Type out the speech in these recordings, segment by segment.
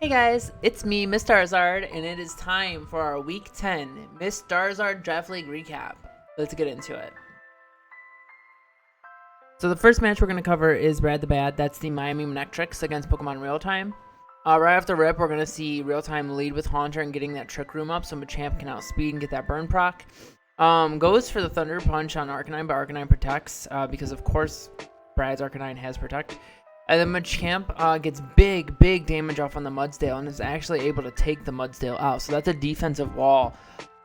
Hey guys, it's me, MissDarizard, and it is time for our Week 10 MissDarizard Draft League recap. Let's get into it. So the first match we're going to cover is Brad the Bad. That's the Miami Mnetrix against Pokemon Real Time. Right off the rip, we're going to see Real Time lead with Haunter and getting that Trick Room up so Machamp can outspeed and get that burn proc. Goes for the Thunder Punch on Arcanine, but Arcanine protects because, of course, Brad's Arcanine has Protect. And then Machamp gets big damage off on the Mddl and is actually able to take the Mddl out. So that's a defensive wall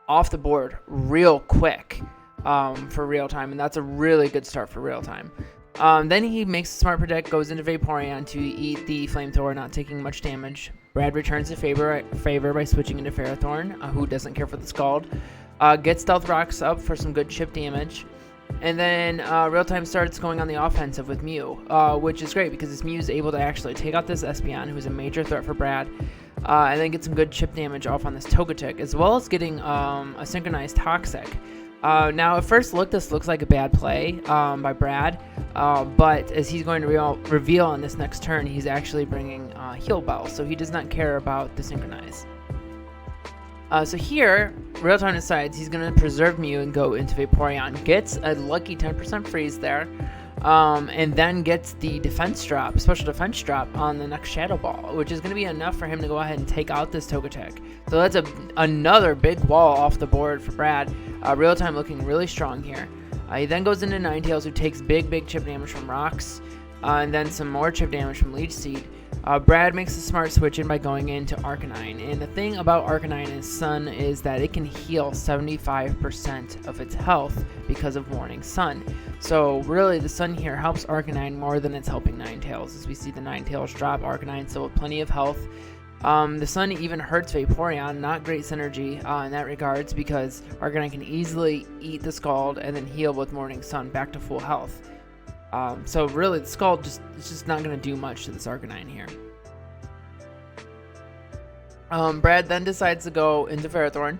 off the board real quick for Real Time. And that's a really good start for Real Time. Then he makes a smart predict, goes into Vaporeon to eat the Flamethrower, not taking much damage. Brad returns the favor by switching into Ferrothorn, who doesn't care for the Scald. Gets Stealth Rocks up for some good chip damage. And then Real Time starts going on the offensive with Mew, which is great because this Mew is able to actually take out this Espeon, who's a major threat for Brad, and then get some good chip damage off on this Togetic, as well as getting a synchronized Toxic. Now, at first look, this looks like a bad play by Brad, but as he's going to reveal on this next turn, he's actually bringing Heal Bell, so he does not care about the Synchronize. So here, Real Time decides he's going to preserve Mew and go into Vaporeon. Gets a lucky 10% freeze there, and then gets the defense drop, special defense drop on the next Shadow Ball, which is going to be enough for him to go ahead and take out this Togetic. So that's another big wall off the board for Brad. Real Time looking really strong here. He then goes into Ninetales, who takes big chip damage from Rocks, and then some more chip damage from Leech Seed. Brad makes a smart switch in by going into Arcanine, and the thing about Arcanine and Sun is that it can heal 75% of its health because of Warning Sun. So really the Sun here helps Arcanine more than it's helping Ninetales, as we see the Ninetales drop. Arcanine still with plenty of health. The Sun even hurts Vaporeon, not great synergy in that regards, because Arcanine can easily eat the Scald and then heal with Morning Sun back to full health. So really, the Scald it's just not going to do much to this Arcanine here. Brad then decides to go into Ferrothorn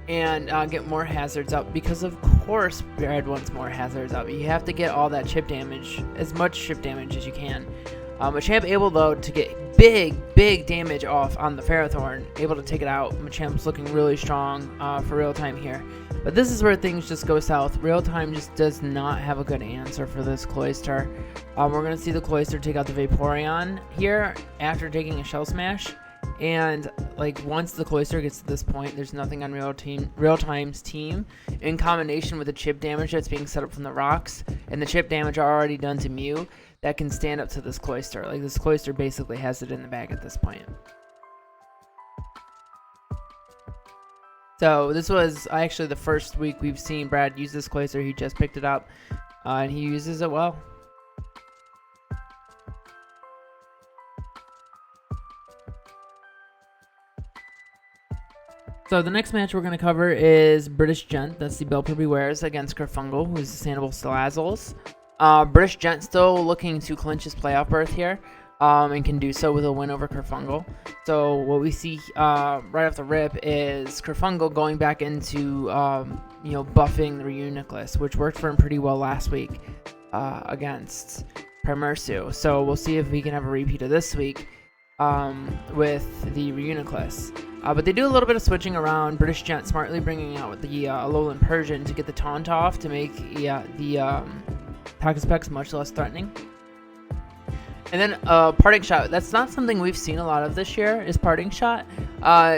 and get more hazards up, because of course Brad wants more hazards up. You have to get all that chip damage, as much chip damage as you can. Machamp able though to get big damage off on the Ferrothorn, able to take it out. Machamp's looking really strong for Real Time here. But this is where things just go south. Real Time just does not have a good answer for this Cloyster. We're going to see the Cloyster take out the Vaporeon here after taking a Shell Smash. And like once the Cloyster gets to this point, there's nothing on Real Time's team in combination with the chip damage that's being set up from the Rocks and the chip damage already done to Mew that can stand up to this Cloyster. Like this Cloyster basically has it in the bag at this point. So this was actually the first week we've seen Brad use this Cloyster. He just picked it up, and he uses it well. So the next match we're going to cover is British Gent. That's the Belper Bewares against Kerfungal, who is the Sandoval Salazzles. British Gent still looking to clinch his playoff berth here. And can do so with a win over Kerfungal. So what we see right off the rip is Kerfungal going back into buffing the Reuniclus, which worked for him pretty well last week against Primersu. So we'll see if we can have a repeat of this week with the Reuniclus. But they do a little bit of switching around. British Gent smartly bringing out the Alolan Persian to get the taunt off to make the Toxapex much less threatening. And then Parting Shot. That's not something we've seen a lot of this year, is Parting Shot.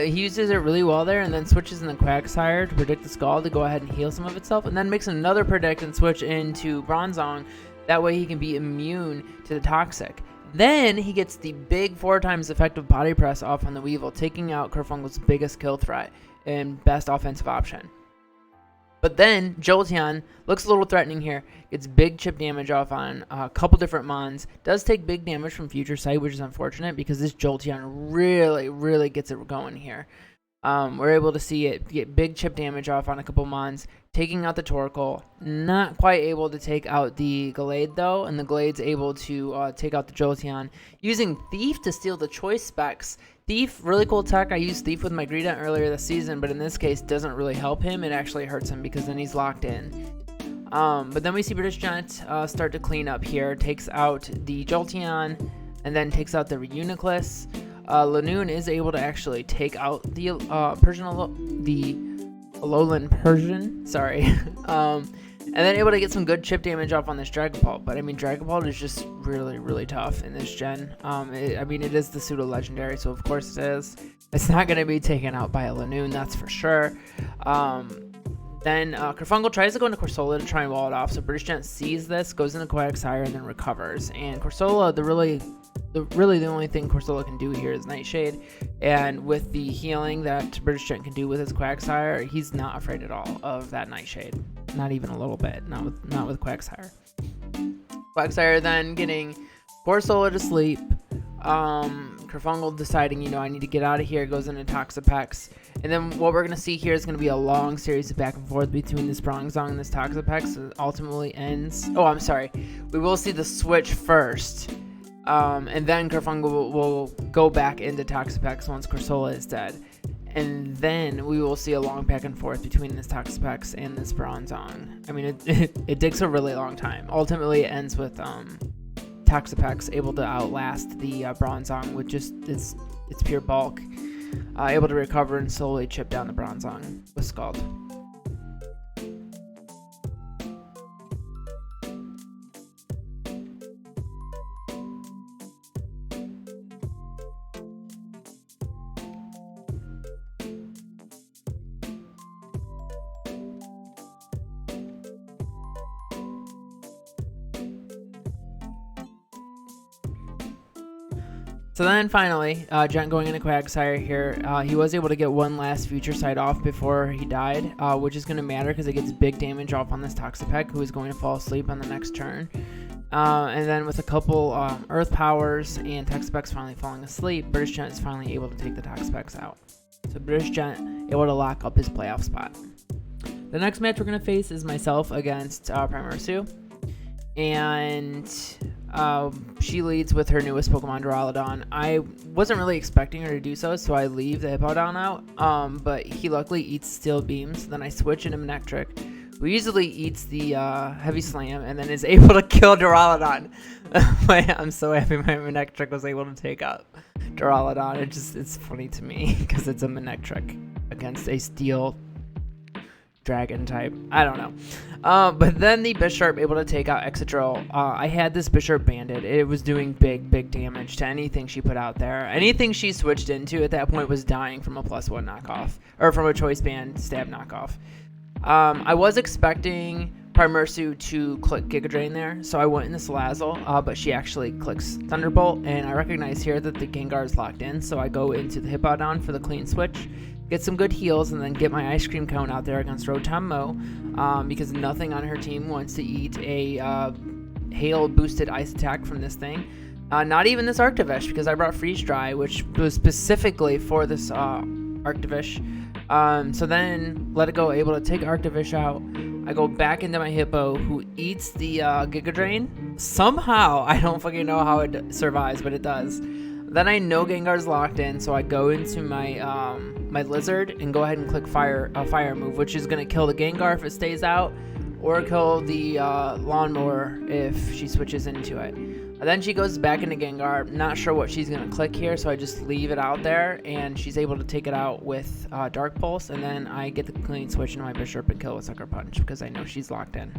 He uses it really well there and then switches in the Quagsire to predict the Scald to go ahead and heal some of itself, and then makes another predict and switch into Bronzong. That way he can be immune to the Toxic. Then he gets the big 4 times effective Body Press off on the Weevil, taking out Kerfungal's biggest kill threat and best offensive option. But then Jolteon looks a little threatening here. Gets big chip damage off on a couple different Mons. Does take big damage from Future Sight, which is unfortunate because this Jolteon really gets it going here. We're able to see it get big chip damage off on a couple Mons, taking out the Torkoal. Not quite able to take out the Gallade though, and the Gallade's able to take out the Jolteon using Thief to steal the choice specs. Thief, really cool tech. I used Thief with my Greedent earlier this season, but in this case doesn't really help him. It actually hurts him because then he's locked in. But then we see British Gent start to clean up here. Takes out the Jolteon, and then takes out the Reuniclus. Lanoon is able to actually take out the Alolan Persian, sorry. And then able to get some good chip damage off on this Dragapult. But I mean, Dragapult is just really, really tough in this gen. I mean, it is the pseudo legendary, so of course it is. It's not going to be taken out by a Lanoon, that's for sure. Then Kerfungal tries to go into Corsola to try and wall it off. So British Gent sees this, goes into Quagsire, and then recovers. And Corsola, the only thing Corsola can do here is Nightshade. And with the healing that British Gent can do with his Quagsire, he's not afraid at all of that Nightshade. Not even a little bit. Not with Quagsire. Quagsire then getting Corsola to sleep. Kerfungal deciding, you know, I need to get out of here, goes into Toxapex. And then what we're going to see here is going to be a long series of back and forth between this Bronzong and this Toxapex. It ultimately ends... Oh, I'm sorry. We will see the switch first. And then Kerfungal will go back into Toxapex once Corsola is dead. And then we will see a long back and forth between this Toxapex and this Bronzong. I mean, it takes a really long time. Ultimately, it ends with... Toxapex able to outlast the Bronzong with just its pure bulk, able to recover and slowly chip down the Bronzong with Scald. So then finally, Gent going into Quagsire here, he was able to get one last Future Sight off before he died, which is going to matter because it gets big damage off on this Toxapex, who is going to fall asleep on the next turn. And then with a couple Earth Powers and Toxapex finally falling asleep, British Gent is finally able to take the Toxapex out. So British Gent able to lock up his playoff spot. The next match we're going to face is myself against Primarsu. And she leads with her newest Pokemon, Duraludon. I wasn't really expecting her to do so I leave the Hippowdon out. But he luckily eats Steel Beams. Then I switch into Manectric, who easily eats the Heavy Slam and then is able to kill Duraludon. I'm so happy my Manectric was able to take out Duraludon. It's funny to me because it's a Manectric against a Steel Dragon type. I don't know. But then the Bisharp able to take out Excadrill. I had this Bisharp banded. It was doing big damage to anything she put out there. Anything she switched into at that point was dying from a +1 knockoff, or from a Choice Band stab knockoff. I was expecting Primarsu to click Giga Drain there, so I went into Salazzle, but she actually clicks Thunderbolt, and I recognize here that the Gengar is locked in, so I go into the Hippowdon for the clean switch, get some good heals, and then get my Ice Cream Cone out there against Rotom Mo, because nothing on her team wants to eat a Hail boosted Ice attack from this thing. Not even this Arctivish, because I brought Freeze Dry, which was specifically for this Arctivish. So then Let It Go able to take Arctivish out. I go back into my Hippo, who eats the Giga Drain. Somehow, I don't fucking know how it survives, but it does. Then I know Gengar's locked in, so I go into my my Lizard and go ahead and click a fire move, which is going to kill the Gengar if it stays out, or kill the Lawnmower if she switches into it. Then she goes back into Gengar. Not sure what she's going to click here, so I just leave it out there, and she's able to take it out with Dark Pulse, and then I get the clean switch into my Bisharp and kill with Sucker Punch, because I know she's locked in.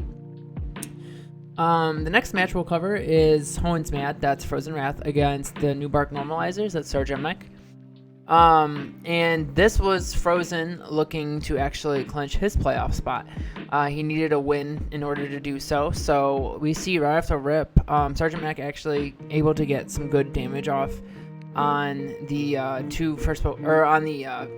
The next match we'll cover is Hoenn's Mad, that's Frozen Wrath, against the New Bark Normalizers, that's Sergeant Mech. And this was Frozen looking to actually clinch his playoff spot. He needed a win in order to do so. So we see right after Rip, Sergeant Mech actually able to get some good damage off on the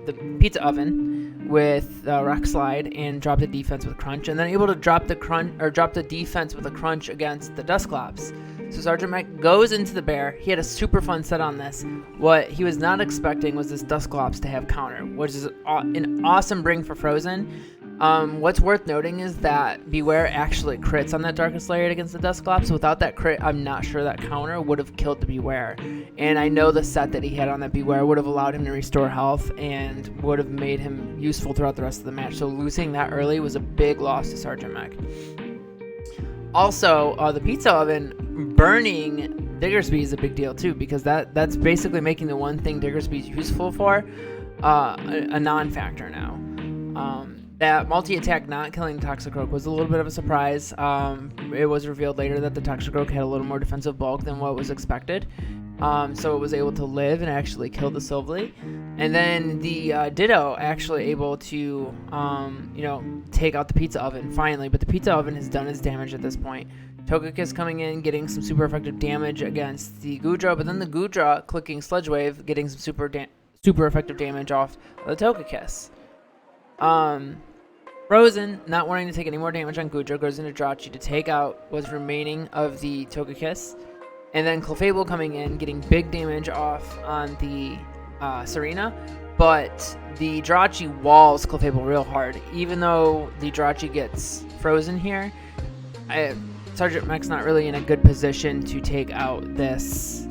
the Pizza Oven with Rock Slide and drop the defense with Crunch, and then able to drop the defense with a Crunch against the Dusclops. So Sergeant Mech goes into the bear. He had a super fun set on this. What he was not expecting was this Dusclops to have counter, which is an awesome bring for Frozen. What's worth noting is that Beware actually crits on that Darkest Lariat against the Dusclops. So without that crit, I'm not sure that counter would have killed the Beware. And I know the set that he had on that Beware would have allowed him to restore health and would have made him useful throughout the rest of the match. So losing that early was a big loss to Sergeant Mech. Also, the Pizza Oven burning Diggersby is a big deal too, because that's basically making the one thing Diggersby is useful for a non-factor now. That multi-attack not killing the Toxicroak was a little bit of a surprise. It was revealed later that the Toxicroak had a little more defensive bulk than what was expected. So it was able to live and actually kill the Silvally. And then the Ditto actually able to, you know, take out the Pizza Oven finally. But the Pizza Oven has done its damage at this point. Togekiss coming in, getting some super effective damage against the Goodra. But then the Goodra clicking Sludge Wave, getting some super effective damage off the Togekiss. Frozen, not wanting to take any more damage on Goodra, goes into Jirachi to take out what's remaining of the Togekiss. And then Clefable coming in, getting big damage off on the Serena. But the Jirachi walls Clefable real hard. Even though the Jirachi gets frozen here, Sergeant Mech's not really in a good position to take out this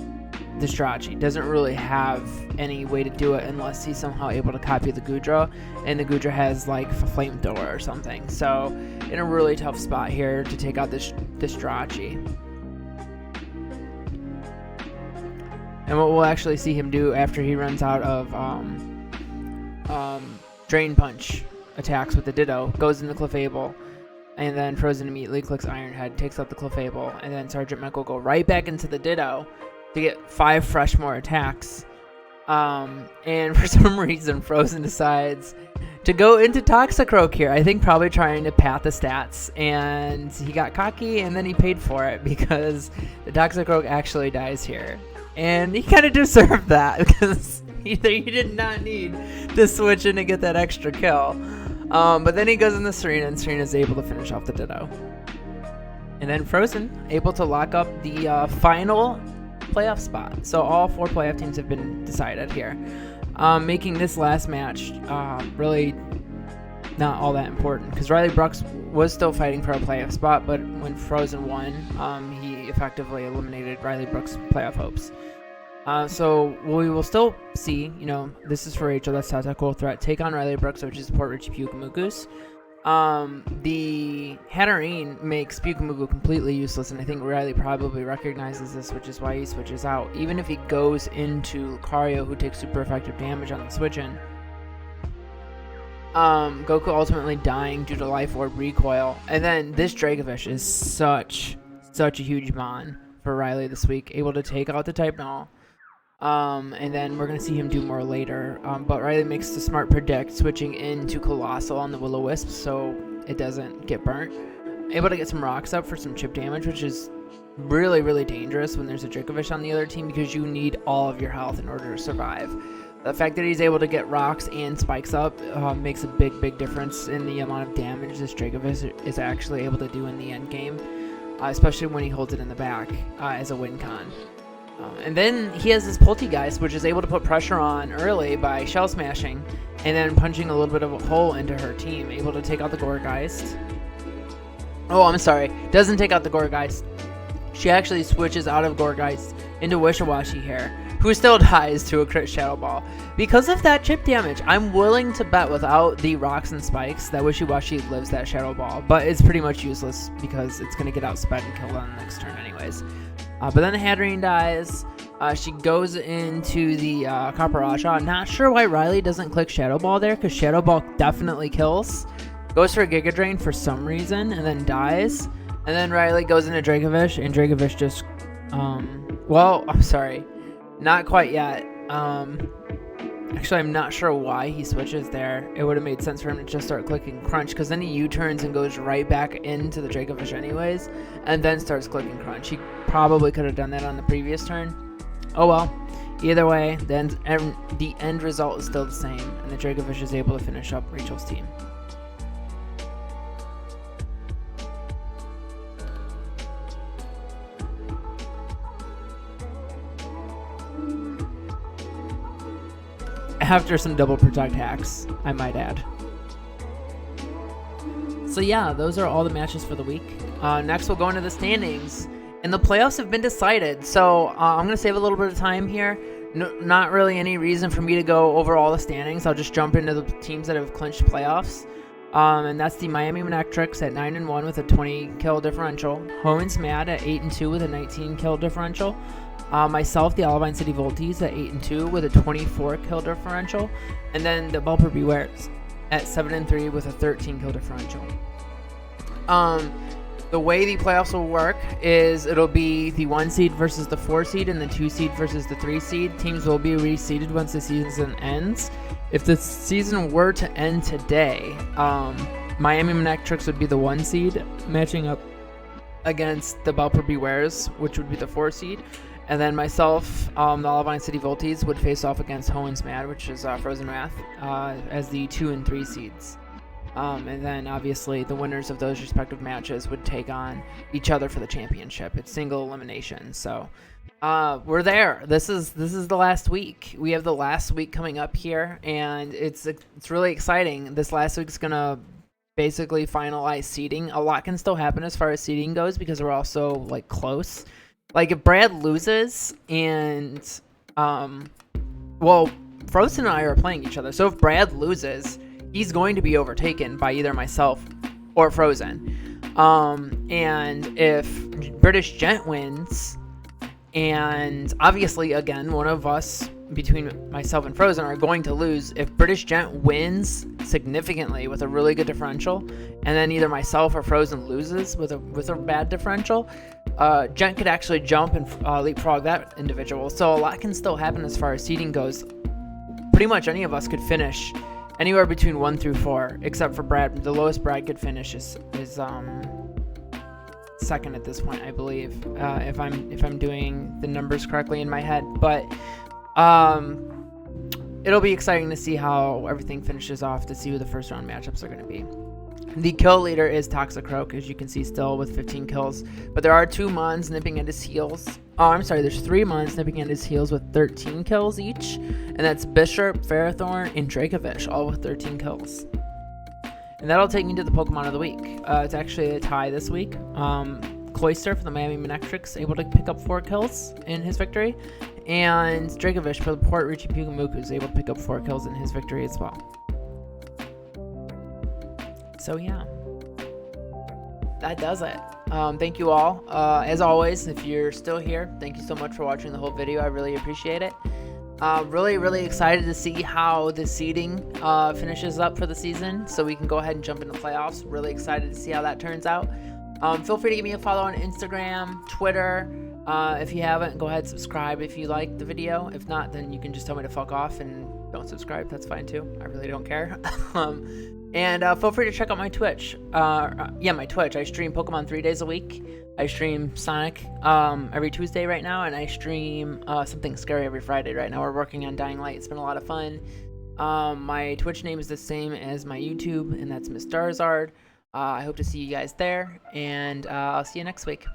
Jirachi. Doesn't really have any way to do it unless he's somehow able to copy the Goodra, and the Goodra has like a flamethrower or something. So in a really tough spot here to take out this Jirachi. And what we'll actually see him do after he runs out of Drain Punch attacks with the Ditto, goes into Clefable, and then Frozen immediately clicks Iron Head, takes out the Clefable, and then Sergeant Mech will go right back into the Ditto to get 5 fresh more attacks. And for some reason, Frozen decides to go into Toxicroak here. I think probably trying to pad the stats, and he got cocky, and then he paid for it because the Toxicroak actually dies here. And he kind of deserved that because he did not need to switch in to get that extra kill. But then he goes in the Serena, and Serena's able to finish off the Ditto. And then Frozen able to lock up the final playoff spot. So all 4 playoff teams have been decided here, making this last match really not all that important because Riley Brooks was still fighting for a playoff spot, but when Frozen won, he effectively eliminated Riley Brooks' playoff hopes. So we will still see, you know, this is for Rachel, that's Tactical Threat, take on Riley Brooks, which is support Richie Pyukumukus. The Hatterene makes Pyukumuku completely useless, and I think Riley probably recognizes this, which is why he switches out. Even if he goes into Lucario, who takes super effective damage on the switch-in, Goku ultimately dying due to Life Orb recoil. And then this Dracovish is such a huge mon for Riley this week, able to take out the Type Null. And then we're going to see him do more later. But Riley makes the smart predict, switching into Colossal on the Will-O-Wisp so it doesn't get burnt. Able to get some rocks up for some chip damage, which is really, really dangerous when there's a Dracovish on the other team because you need all of your health in order to survive. The fact that he's able to get rocks and spikes up makes a big difference in the amount of damage this Dracovish is actually able to do in the end game, especially when he holds it in the back as a win con. And then he has this Poltegeist, which is able to put pressure on early by Shell Smashing and then punching a little bit of a hole into her team, able to take out the Gourgeist. Oh, I'm sorry, doesn't take out the Gourgeist. She actually switches out of Gourgeist into Wishiwashi here, who still dies to a crit Shadow Ball. Because of that chip damage, I'm willing to bet without the rocks and spikes that Wishiwashi lives that Shadow Ball, but it's pretty much useless because it's going to get outsped and killed on the next turn anyways. But then the Hatterene dies. She goes into the Copperajah. Not sure why Riley doesn't click Shadow Ball there, because Shadow Ball definitely kills. Goes for a Giga Drain for some reason, and then dies. And then Riley goes into Dracovish, and Dracovish just, well, I'm sorry. Not quite yet. Actually, I'm not sure why he switches there. It would have made sense for him to just start clicking Crunch, because then he U-turns and goes right back into the Dracovish anyways, and then starts clicking Crunch. He probably could have done that on the previous turn. Oh well. Either way, the end result is still the same, and the Dracovish is able to finish up Rachel's team. After some double protect hacks, I might add. So yeah, those are all the matches for the week. Next we'll go into the standings, and the playoffs have been decided, so I'm going to save a little bit of time here. Not really any reason for me to go over all the standings. I'll just jump into the teams that have clinched playoffs. And that's the Miami Mddl at 9-1 with a 20 kill differential. Hoen's Mad at 8-2 with a 19 kill differential. Myself, the Olivine City Volties at 8-2 with a 24 kill differential. And then the Bulper Bewares at 7-3 with a 13 kill differential. The way the playoffs will work is it'll be the 1 seed versus the 4 seed and the 2 seed versus the 3 seed. Teams will be reseeded once the season ends. If the season were to end today, Miami Mddl would be the 1 seed matching up against the Bulper Bewares, which would be the 4 seed. And then myself, the Olivine City Volties, would face off against Hoen's Mad, which is Frozen Wrath, as the 2 and 3 seeds. And then obviously the winners of those respective matches would take on each other for the championship. It's single elimination. So we're there. This is the last week. We have the last week coming up here, and it's really exciting. This last week's gonna basically finalize seeding. A lot can still happen as far as seeding goes because we're also like close. Like if Brad loses and well, Frozen and I are playing each other. So if Brad loses, he's going to be overtaken by either myself or Frozen. And if British Gent wins, and obviously, again, one of us between myself and Frozen are going to lose. If British Gent wins significantly with a really good differential, and then either myself or Frozen loses with a bad differential, Gent could actually jump and leapfrog that individual. So a lot can still happen as far as seeding goes. Pretty much any of us could finish anywhere between 1 through 4, except for Brad. The lowest Brad could finish is second at this point, I believe, if I'm doing the numbers correctly in my head. But it'll be exciting to see how everything finishes off, to see who the first round matchups are going to be. The kill leader is Toxicroak, as you can see, still with 15 kills. But there are 2 Mons nipping at his heels. Oh, I'm sorry, there's 3 Mons nipping at his heels with 13 kills each. And that's Bishop, Ferrothorn, and Dracovish, all with 13 kills. And that'll take me to the Pokemon of the week. It's actually a tie this week. Cloyster for the Miami Mddl able to pick up 4 kills in his victory. And Dracovish for the Port Richie Pugamuku is able to pick up 4 kills in his victory as well. So yeah, that does it. Thank you all. As always, if you're still here, thank you so much for watching the whole video. I really appreciate it. Really excited to see how the seeding finishes up for the season, so we can go ahead and jump into playoffs. Really excited to see how that turns out. Feel free to give me a follow on Instagram, Twitter. If you haven't, go ahead and subscribe if you like the video. If not, then you can just tell me to fuck off and don't subscribe. That's fine too. I really don't care. And feel free to check out my Twitch. My Twitch. I stream Pokemon 3 days a week. I stream Sonic every Tuesday right now, and I stream something scary every Friday right now. We're working on Dying Light. It's been a lot of fun. My Twitch name is the same as my YouTube, and that's MissDarizard. I hope to see you guys there, and I'll see you next week.